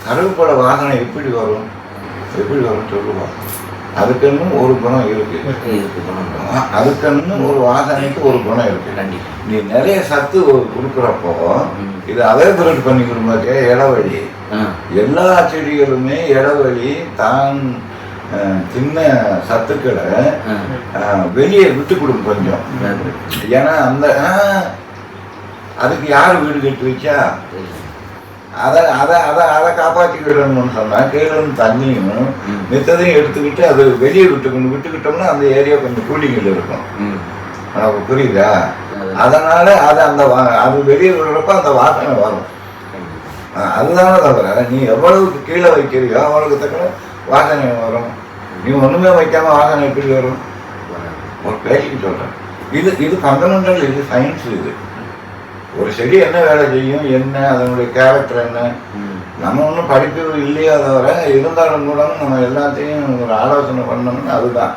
கருவேப்பிலை வாசனை எப்படி வரும் சொல்லுவோம். அதுக்குன்னு ஒரு குணம் இருக்கு. அதுக்குன்னு ஒரு வாசனைக்கு ஒரு குணம் இருக்கு. நீ நிறைய சத்து கொடுக்குறப்போ இது அவேபரேட் பண்ணிக்கிறோம்னாக்கே இடைவெளி. எல்லா செடிகளுமே இடைவெளி தான் சின்ன சத்துக்களை வெளியே விட்டு கொடுக்கும் கொஞ்சம். ஏன்னா அந்த அதுக்கு யார் வீடு கட்டி வச்சா அதை அதை அதை அதை காப்பாற்றிக்கிடணும்னு சொன்னால் கீழே தண்ணியும் மித்ததையும் எடுத்துக்கிட்டு அது வெளியே விட்டுக்கிட்டோம்னா அந்த ஏரியா கொஞ்சம் கூலிங்கில் இருக்கும். நமக்கு புரியுதா? அதனால அது அது வெளியே விடுறப்ப அந்த வாசனை வரும். அதுதானே தவிர நீ எவ்வளவுக்கு கீழே வைக்கிறியோ அவ்வளவுக்கு தக்க வாசனை வரும். நீ ஒன்றுமே வைக்காம வாசனை எப்படி வரும்? ஒரு பேசிக்கு சொல்கிறேன். இது ஃபண்டமெண்டல், இது சயின்ஸ். இது ஒரு செடி என்ன வேலை செய்யும், என்ன அதனுடைய கேரக்டர் என்ன, நம்ம ஒன்றும் படிப்பு இல்லையா தவிர இருந்தாலும் கூட நம்ம எல்லாத்தையும் ஒரு ஆலோசனை பண்ணோம்னு அதுதான்.